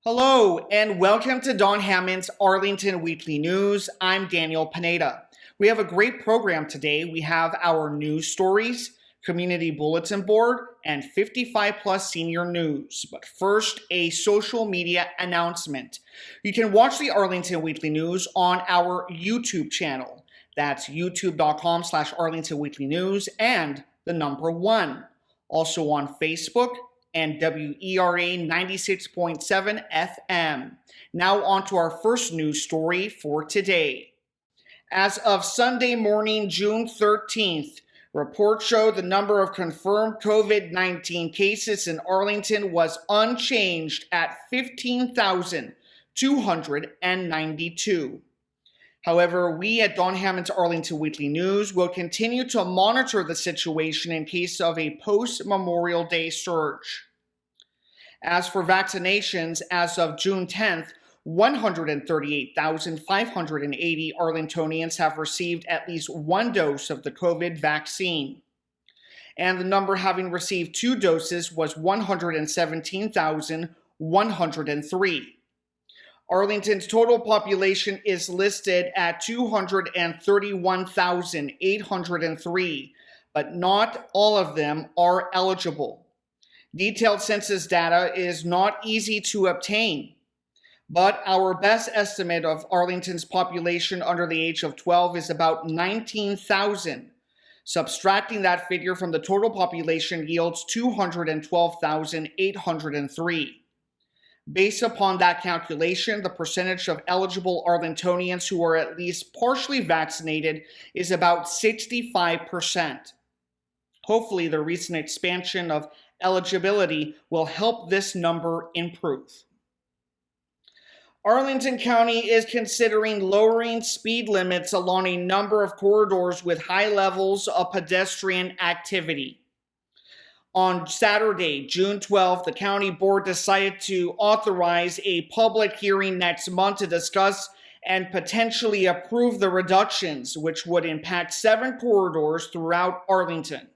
Hello, and welcome to Don Hammond's Arlington Weekly News. I'm Daniel Pineda. We have a great program today. We have our news stories, community bulletin board, and 55 plus senior news. But first, a social media announcement. You can watch the Arlington Weekly News on our YouTube channel. That's youtube.com/Arlington Weekly News and the number 1. Also on Facebook and WERA 96.7 FM. Now on to our first news story for today. As of Sunday morning, June 13th, reports show the number of confirmed COVID-19 cases in Arlington was unchanged at 15,292. However, we at Don Hammond's Arlington Weekly News will continue to monitor the situation in case of a post-Memorial Day surge. As for vaccinations, as of June 10th, 138,580 Arlingtonians have received at least one dose of the COVID vaccine. And the number having received 2 doses was 117,103. Arlington's total population is listed at 231,803, but not all of them are eligible. Detailed census data is not easy to obtain, but our best estimate of Arlington's population under the age of 12 is about 19,000. Subtracting that figure from the total population yields 212,803. Based upon that calculation, the percentage of eligible Arlingtonians who are at least partially vaccinated is about 65%. Hopefully, the recent expansion of eligibility will help this number improve. Arlington County is considering lowering speed limits along a number of corridors with high levels of pedestrian activity. On Saturday, June 12th, the county board decided to authorize a public hearing next month to discuss and potentially approve the reductions, which would impact 7 corridors throughout Arlington.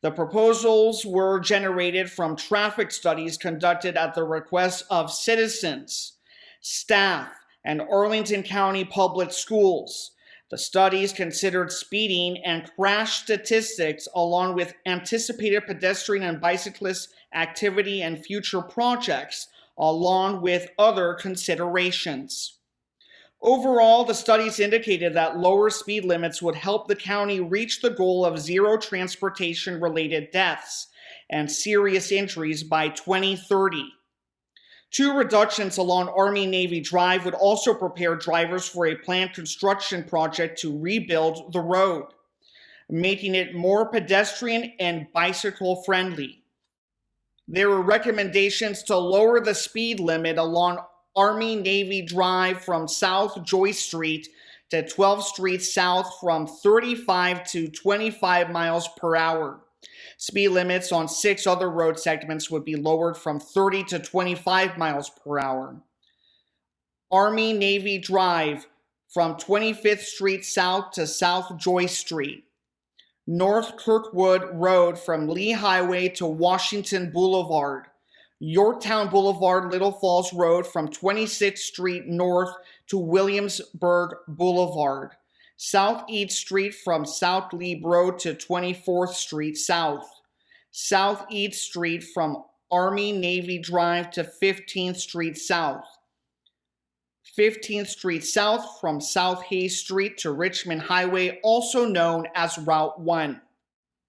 The proposals were generated from traffic studies conducted at the request of citizens, staff, and Arlington County Public Schools. The studies considered speeding and crash statistics along with anticipated pedestrian and bicyclist activity and future projects, along with other considerations. Overall, the studies indicated that lower speed limits would help the county reach the goal of 0 transportation-related deaths and serious injuries by 2030. 2 reductions along Army-Navy Drive would also prepare drivers for a planned construction project to rebuild the road, making it more pedestrian and bicycle-friendly. There were recommendations to lower the speed limit along Army-Navy Drive from South Joyce Street to 12th Street South from 35 to 25 miles per hour. Speed limits on 6 other road segments would be lowered from 30 to 25 miles per hour. Army-Navy Drive from 25th Street South to South Joyce Street. North Kirkwood Road from Lee Highway to Washington Boulevard. Yorktown Boulevard, Little Falls Road from 26th Street North to Williamsburg Boulevard. Southeast Street from South Leeb Road to 24th Street South. Southeast Street from Army-Navy Drive to 15th Street South. 15th Street South from South Hayes Street to Richmond Highway, also known as Route 1.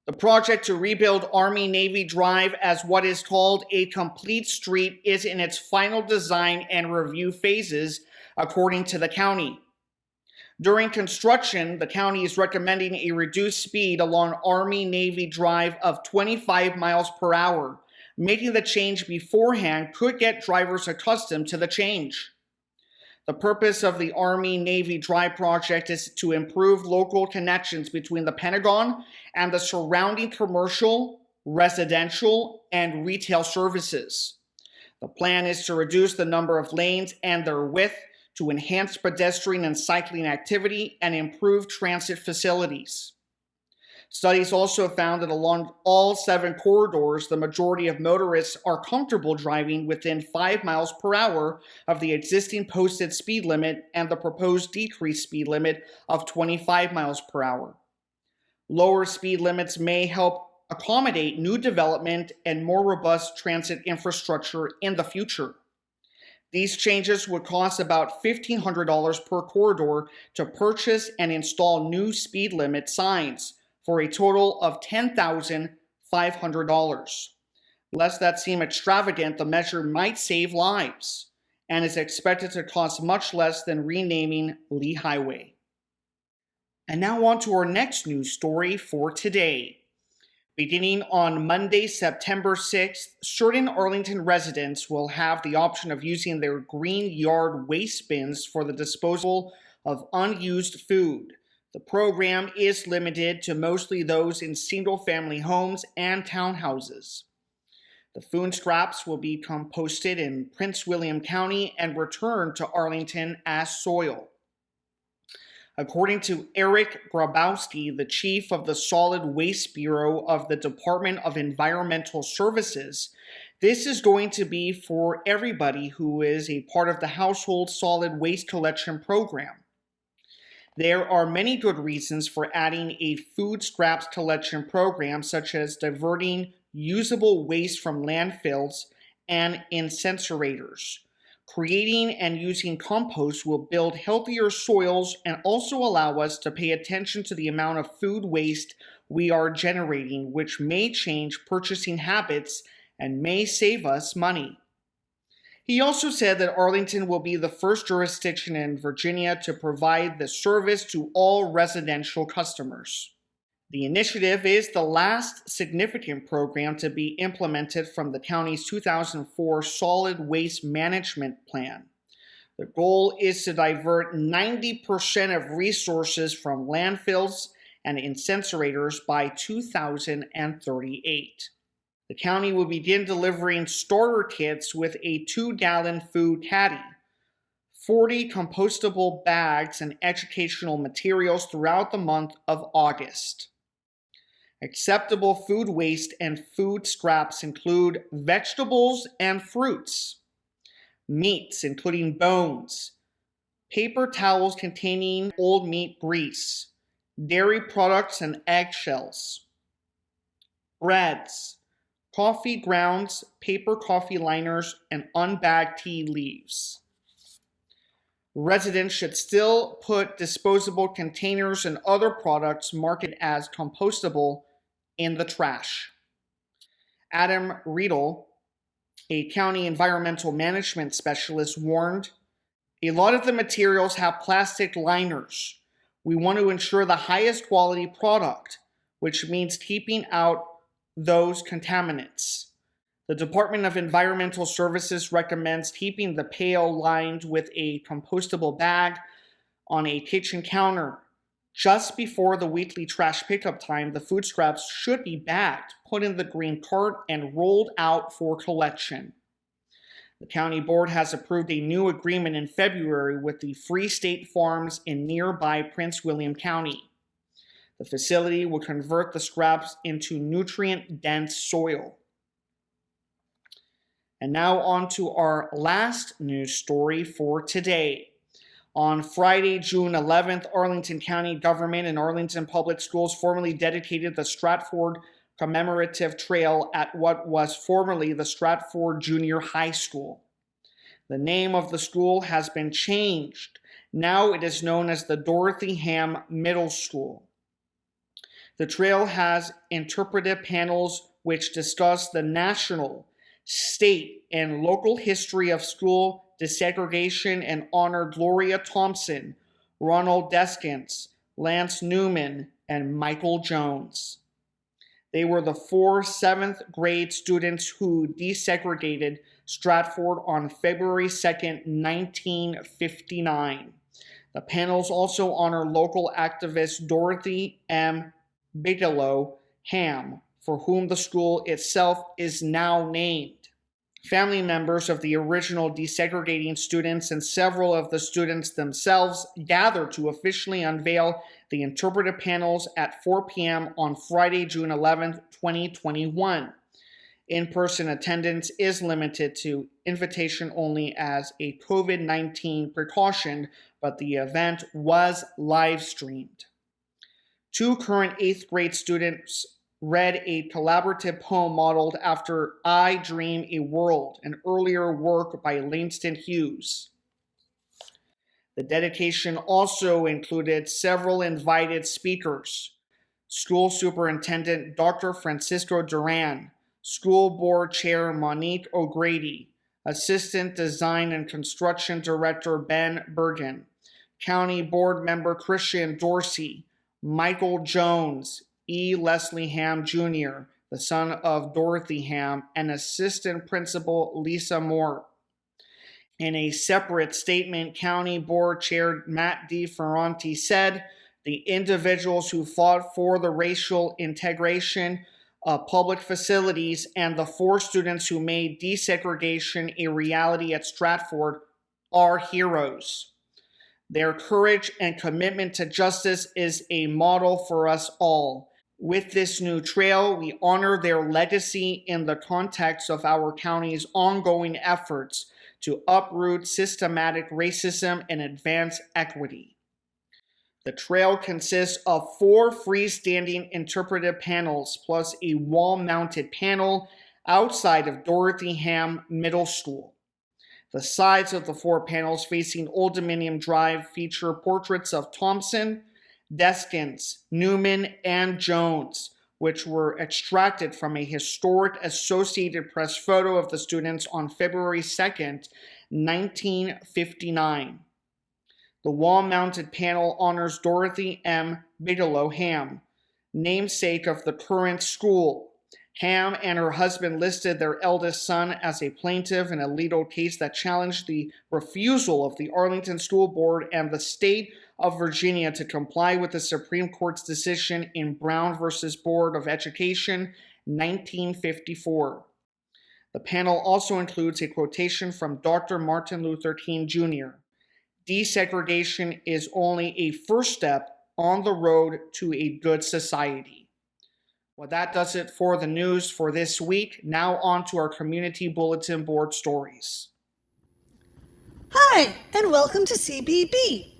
The project to rebuild Army-Navy Drive as what is called a complete street is in its final design and review phases, according to the county. During construction, the county is recommending a reduced speed along Army-Navy Drive of 25 miles per hour. Making the change beforehand could get drivers accustomed to the change. The purpose of the Army-Navy Drive project is to improve local connections between the Pentagon and the surrounding commercial, residential, and retail services. The plan is to reduce the number of lanes and their width to enhance pedestrian and cycling activity and improve transit facilities. Studies also found that along all 7 corridors, the majority of motorists are comfortable driving within 5 miles per hour of the existing posted speed limit and the proposed decreased speed limit of 25 miles per hour. Lower speed limits may help accommodate new development and more robust transit infrastructure in the future. These changes would cost about $1,500 per corridor to purchase and install new speed limit signs, for a total of $10,500. Lest that seem extravagant, the measure might save lives and is expected to cost much less than renaming Lee Highway. And now on to our next news story for today. Beginning on Monday, September 6th, certain Arlington residents will have the option of using their green yard waste bins for the disposal of unused food. The program is limited to mostly those in single-family homes and townhouses. The food scraps will be composted in Prince William County and returned to Arlington as soil. According to Eric Grabowski, the chief of the Solid Waste Bureau of the Department of Environmental Services, this is going to be for everybody who is a part of the household solid waste collection program. There are many good reasons for adding a food scraps collection program, such as diverting usable waste from landfills and incinerators. Creating and using compost will build healthier soils and also allow us to pay attention to the amount of food waste we are generating, which may change purchasing habits and may save us money. He also said that Arlington will be the first jurisdiction in Virginia to provide the service to all residential customers. The initiative is the last significant program to be implemented from the county's 2004 Solid Waste Management Plan. The goal is to divert 90% of resources from landfills and incinerators by 2038. The county will begin delivering starter kits with a 2-gallon food caddy, 40 compostable bags, and educational materials throughout the month of August. Acceptable food waste and food scraps include vegetables and fruits, meats including bones, paper towels containing old meat grease, dairy products and eggshells, breads, coffee grounds, paper coffee liners, and unbagged tea leaves. Residents should still put disposable containers and other products marketed as compostable in the trash. Adam Riedel, a county environmental management specialist, warned, "A lot of the materials have plastic liners. We want to ensure the highest quality product, which means keeping out those contaminants. The Department of Environmental Services recommends keeping the pail lined with a compostable bag on a kitchen counter. Just before the weekly trash pickup time, the food scraps should be bagged, put in the green cart, and rolled out for collection." The county board has approved a new agreement in February with the Free State Farms in nearby Prince William County. The facility will convert the scraps into nutrient-dense soil. And now on to our last news story for today. On Friday, June 11th, Arlington County government and Arlington Public Schools formally dedicated the Stratford Commemorative Trail at what was formerly the Stratford Junior High School. The name of the school has been changed. Now it is known as the Dorothy Ham Middle School. The trail has interpretive panels which discuss the national, state, and local history of school desegregation and honor Gloria Thompson, Ronald Deskins, Lance Newman, and Michael Jones. They were the 4 7th grade students who desegregated Stratford on February 2nd, 1959. The panels also honor local activist Dorothy M. Bigelow Ham, for whom the school itself is now named. Family members of the original desegregating students and several of the students themselves gathered to officially unveil the interpretive panels at 4 p.m. on Friday, June 11th, 2021. In-person attendance is limited to invitation only as a COVID-19 precaution, but the event was live streamed. Two current 8th grade students read a collaborative poem modeled after I Dream a World, an earlier work by Langston Hughes. The dedication also included several invited speakers: School Superintendent Dr. Francisco Duran, School Board Chair Monique O'Grady, Assistant Design and Construction Director Ben Bergen, County Board Member Christian Dorsey, Michael Jones, E. Leslie Ham Jr., the son of Dorothy Ham, and Assistant Principal Lisa Moore. In a separate statement, County Board Chair Matt D. Ferranti said, "The individuals who fought for the racial integration of public facilities and the 4 students who made desegregation a reality at Stratford are heroes. Their courage and commitment to justice is a model for us all. With this new trail, we honor their legacy in the context of our county's ongoing efforts to uproot systematic racism and advance equity." The trail consists of 4 freestanding interpretive panels plus a wall-mounted panel outside of Dorothy Ham Middle School. The sides of the 4 panels facing Old Dominion Drive feature portraits of Thompson, Deskins, Newman, and Jones, which were extracted from a historic Associated Press photo of the students on February 2nd, 1959. The wall-mounted panel honors Dorothy M. Bigelow Ham, namesake of the current school. Ham and her husband listed their eldest son as a plaintiff in a legal case that challenged the refusal of the Arlington School Board and the state of Virginia to comply with the Supreme Court's decision in Brown v. Board of Education, 1954. The panel also includes a quotation from Dr. Martin Luther King Jr. "Desegregation is only a first step on the road to a good society." Well, that does it for the news for this week. Now on to our community bulletin board stories. Hi, and welcome to CBB.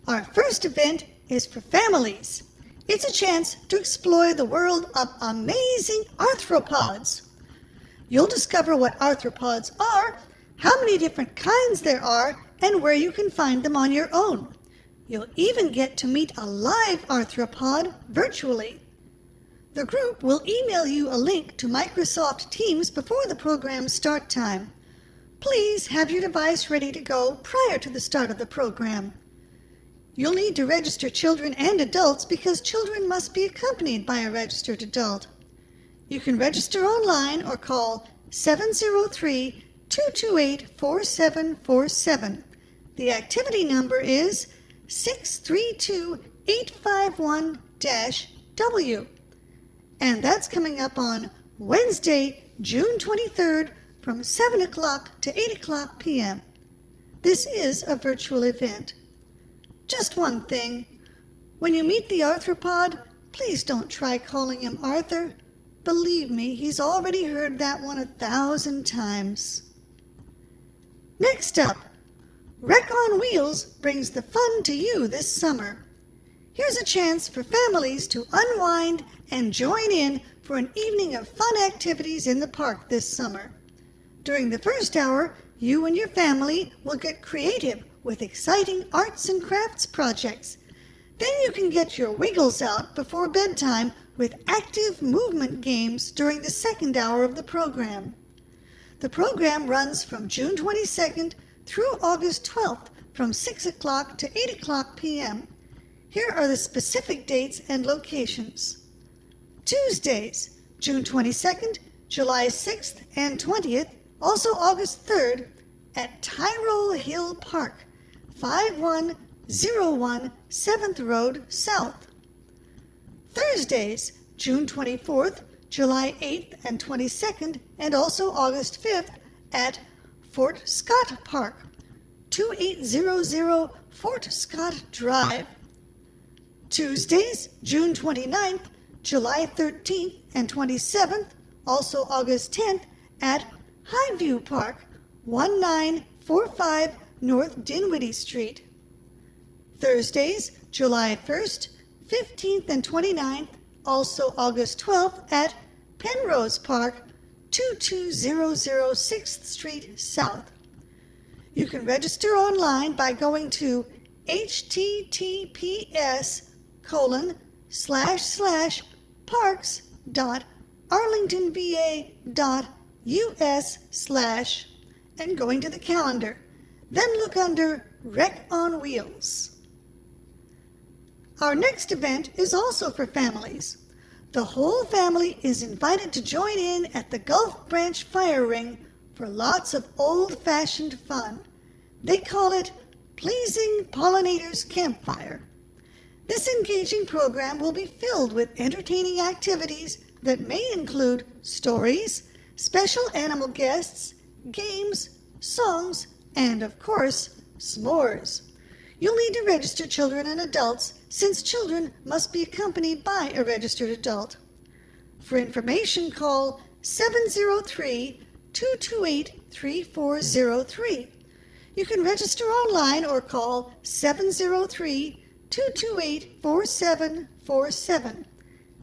Our first event is for families. It's a chance to explore the world of amazing arthropods. You'll discover what arthropods are, how many different kinds there are, and where you can find them on your own. You'll even get to meet a live arthropod virtually. The group will email you a link to Microsoft Teams before the program's start time. Please have your device ready to go prior to the start of the program. You'll need to register children and adults because children must be accompanied by a registered adult. You can register online or call 703-228-4747. The activity number is 632-851-W. And that's coming up on Wednesday, June 23rd from 7 o'clock to 8 o'clock p.m. This is a virtual event. Just one thing. When you meet the arthropod, please don't try calling him Arthur. Believe me, he's already heard that one 1,000 times. Next up, Wreck on Wheels brings the fun to you this summer. Here's a chance for families to unwind and join in for an evening of fun activities in the park this summer. During the first hour, you and your family will get creative with exciting arts and crafts projects. Then you can get your wiggles out before bedtime with active movement games during the second hour of the program. The program runs from June 22nd through August 12th from 6 o'clock to 8 o'clock p.m. Here are the specific dates and locations. Tuesdays, June 22nd, July 6th and 20th, also August 3rd, at Tyrol Hill Park, 5101 7th Road South. Thursdays, June 24th, July 8th and 22nd, and also August 5th, at Fort Scott Park, 2800 Fort Scott Drive. Tuesdays, June 29th, July 13th, and 27th, also August 10th, at Highview Park, 1945 North Dinwiddie Street. Thursdays, July 1st, 15th, and 29th, also August 12th, at Penrose Park, 2200 6th Street South. You can register online by going to https://parks.arlingtonva.us/ and going to the calendar. Then look under Rec on Wheels. Our next event is also for families. The whole family is invited to join in at the Gulf Branch Fire Ring for lots of old-fashioned fun. They call it Pleasing Pollinators Campfire. This engaging program will be filled with entertaining activities that may include stories, special animal guests, games, songs, and, of course, s'mores. You'll need to register children and adults, since children must be accompanied by a registered adult. For information, call 703-228-3403. You can register online or call 703-228-4747.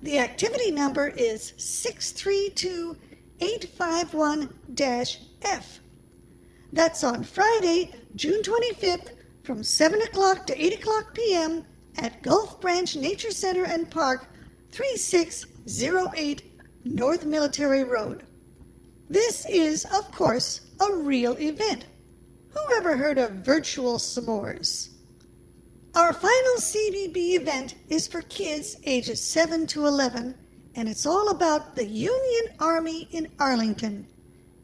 The activity number is 632851-F. That's on Friday, June 25th, from 7 o'clock to 8 o'clock p.m. at Gulf Branch Nature Center and Park, 3608 North Military Road. This is, of course, a real event. Who ever heard of virtual s'mores? Our final CBB event is for kids ages 7 to 11, and it's all about the Union Army in Arlington.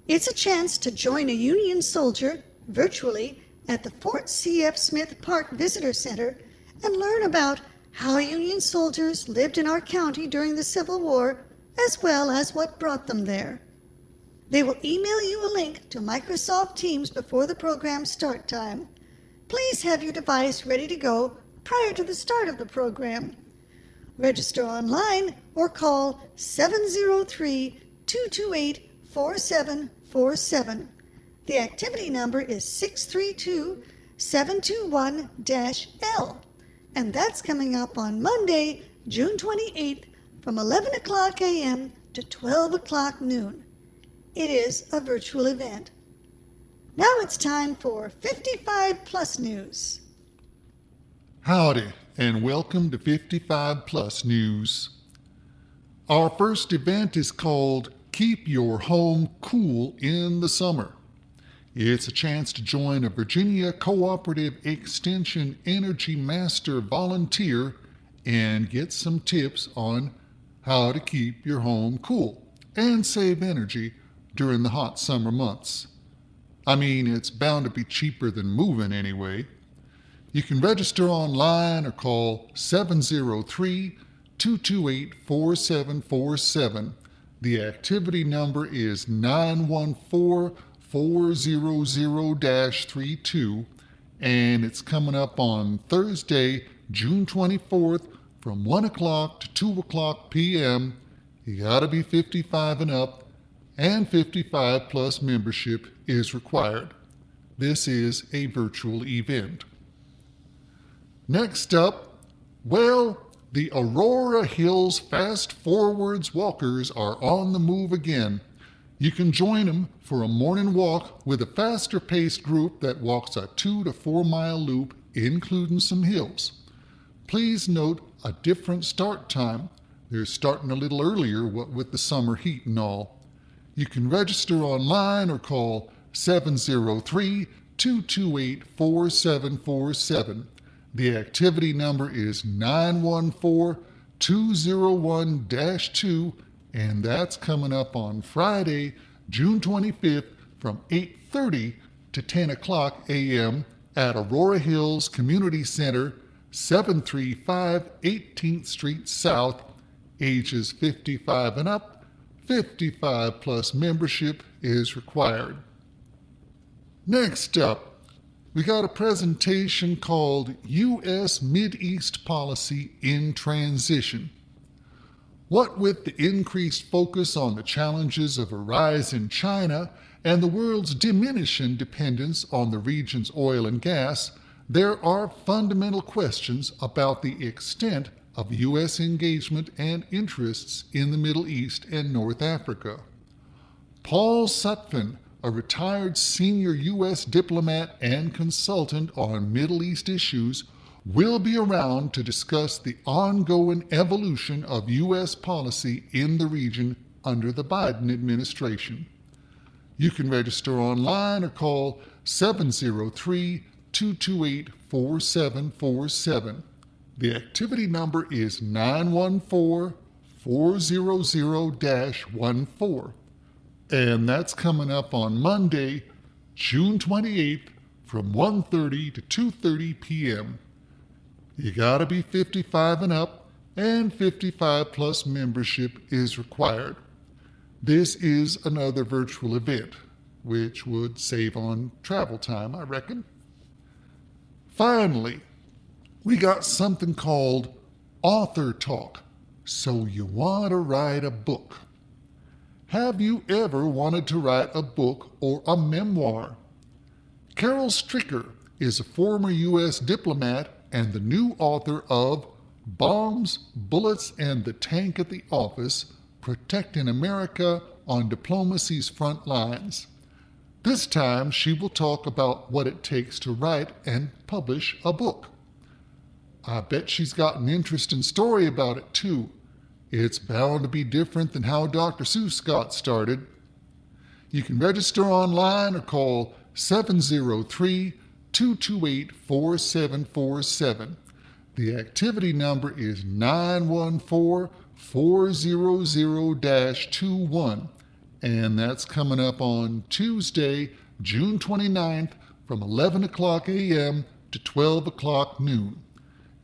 It's a chance to join a Union soldier virtually at the Fort C.F. Smith Park Visitor Center and learn about how Union soldiers lived in our county during the Civil War, as well as what brought them there. They will email you a link to Microsoft Teams before the program's start time. Please have your device ready to go prior to the start of the program. Register online or call 703-228-4747. The activity number is 632-721-L, and that's coming up on Monday, June 28th from 11 o'clock a.m. to 12 o'clock noon. It is a virtual event. Now it's time for 55 Plus News. Howdy, and welcome to 55 Plus News. Our first event is called Keep Your Home Cool in the Summer. It's a chance to join a Virginia Cooperative Extension Energy Master volunteer and get some tips on how to keep your home cool and save energy during the hot summer months. I mean, it's bound to be cheaper than moving anyway. You can register online or call 703-228-4747. The activity number is 914-400-32, and it's coming up on Thursday, June 24th from 1 o'clock to 2 o'clock p.m. You gotta be 55 and up, and 55 plus membership is required. This is a virtual event. Next up, well, the Aurora Hills Fast Forwards Walkers are on the move again. You can join them for a morning walk with a faster paced group that walks a 2 to 4 mile loop, including some hills. Please note a different start time. They're starting a little earlier with the summer heat and all. You can register online or call 703-228-4747. The activity number is 914-201-2, and that's coming up on Friday, June 25th from 8:30 to 10 o'clock a.m. at Aurora Hills Community Center, 735 18th Street South. Ages 55 and up, 55 plus membership is required. Next up, we got a presentation called U.S. Mideast Policy in Transition. What with the increased focus on the challenges of a rise in China and the world's diminishing dependence on the region's oil and gas, there are fundamental questions about the extent of U.S. engagement and interests in the Middle East and North Africa. Paul Sutphin, a retired senior U.S. diplomat and consultant on Middle East issues, will be around to discuss the ongoing evolution of U.S. policy in the region under the Biden administration. You can register online or call 703-228-4747. The activity number is 914-400-14. And that's coming up on Monday, June 28th from 1:30 to 2:30 p.m. You gotta be 55 and up, and 55 plus membership is required. This is another virtual event, which would save on travel time, I reckon. Finally, we got something called Author Talk. So you want to write a book. Have you ever wanted to write a book or a memoir? Carol Stricker is a former U.S. diplomat and the new author of Bombs, Bullets, and the Tank at the Office, Protecting America on Diplomacy's Front Lines. This time she will talk about what it takes to write and publish a book. I bet she's got an interesting story about it too. It's bound to be different than how Dr. Seuss got started. You can register online or call 703-228-4747. The activity number is 914-400-21, and that's coming up on Tuesday, June 29th from 11 o'clock a.m. to 12 o'clock noon.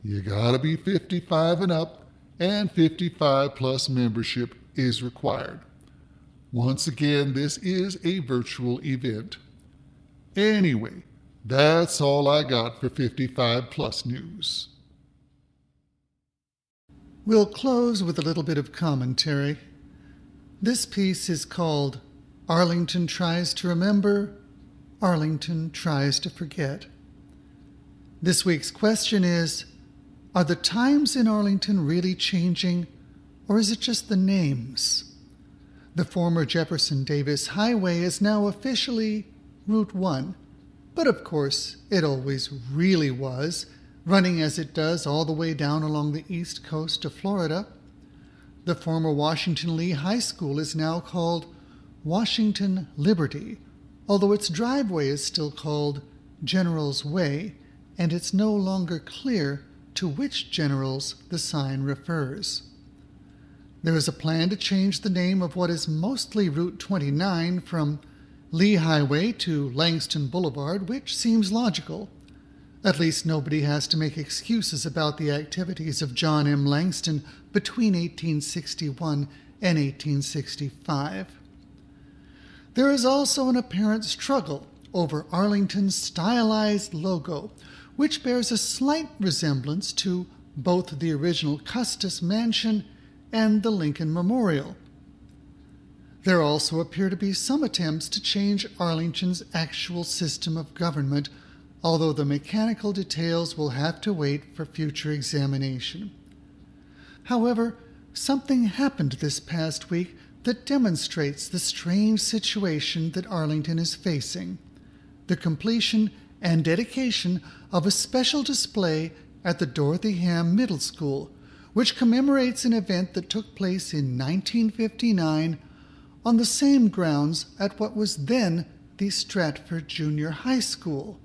You gotta be 55 and up, and 55 plus membership is required. Once again, this is a virtual event. Anyway, that's all I got for 55 plus news. We'll close with a little bit of commentary. This piece is called Arlington Tries to Remember, Arlington Tries to Forget. This week's question is, are the times in Arlington really changing, or is it just the names? The former Jefferson Davis Highway is now officially Route 1, but of course it always really was, running as it does all the way down along the east coast of Florida. The former Washington Lee High School is now called Washington Liberty, although its driveway is still called General's Way, and it's no longer clear to which generals the sign refers. There is a plan to change the name of what is mostly Route 29 from Lee Highway to Langston Boulevard, which seems logical. At least nobody has to make excuses about the activities of John M. Langston between 1861 and 1865. There is also an apparent struggle over Arlington's stylized logo, which bears a slight resemblance to both the original Custis Mansion and the Lincoln Memorial. There also appear to be some attempts to change Arlington's actual system of government, although the mechanical details will have to wait for future examination. However, something happened this past week that demonstrates the strange situation that Arlington is facing: the completion and dedication of a special display at the Dorothy Ham Middle School, which commemorates an event that took place in 1959 on the same grounds at what was then the Stratford Junior High School.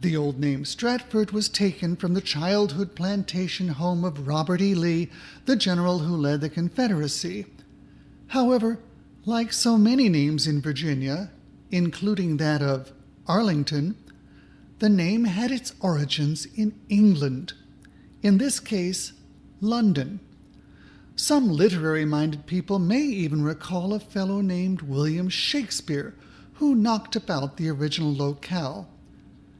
The old name Stratford was taken from the childhood plantation home of Robert E. Lee, the general who led the Confederacy. However, like so many names in Virginia, including that of Arlington, the name had its origins in England, in this case, London. Some literary-minded people may even recall a fellow named William Shakespeare, who knocked about the original locale.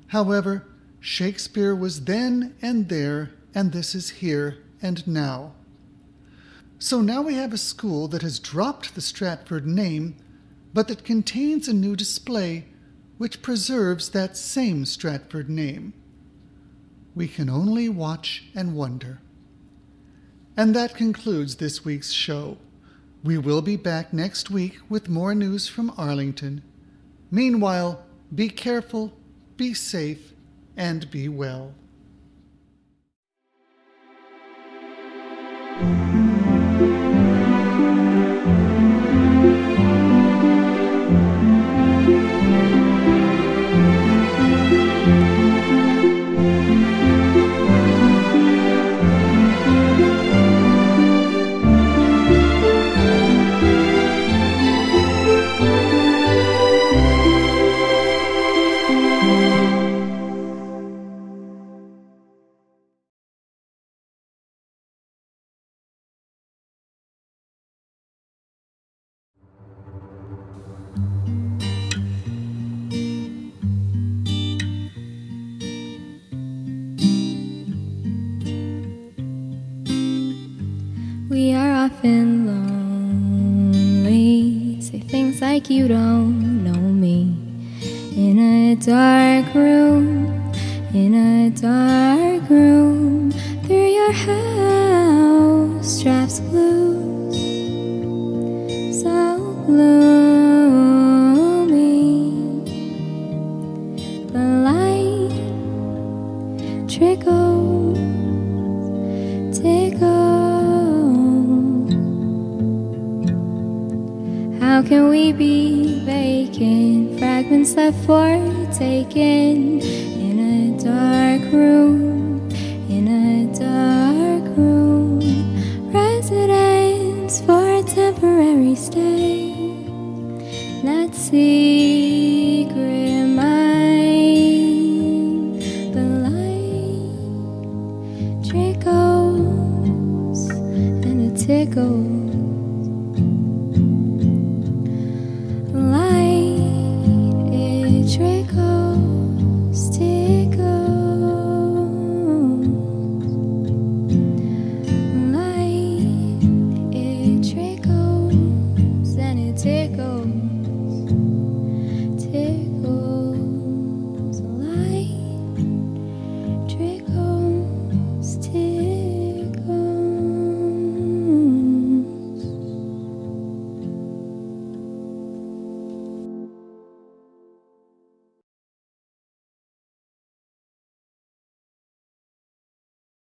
However, Shakespeare was then and there, and this is here and now. So now we have a school that has dropped the Stratford name, but that contains a new display which preserves that same Stratford name. We can only watch and wonder. And that concludes this week's show. We will be back next week with more news from Arlington. Meanwhile, be careful, be safe, and be well. We are often lonely, say things like you don't know me. In a dark room, through your house, straps loose, so gloomy. The light trickles, tickles. How can we be vacant, fragments left for taken in a dark room, residence for a temporary stay, not see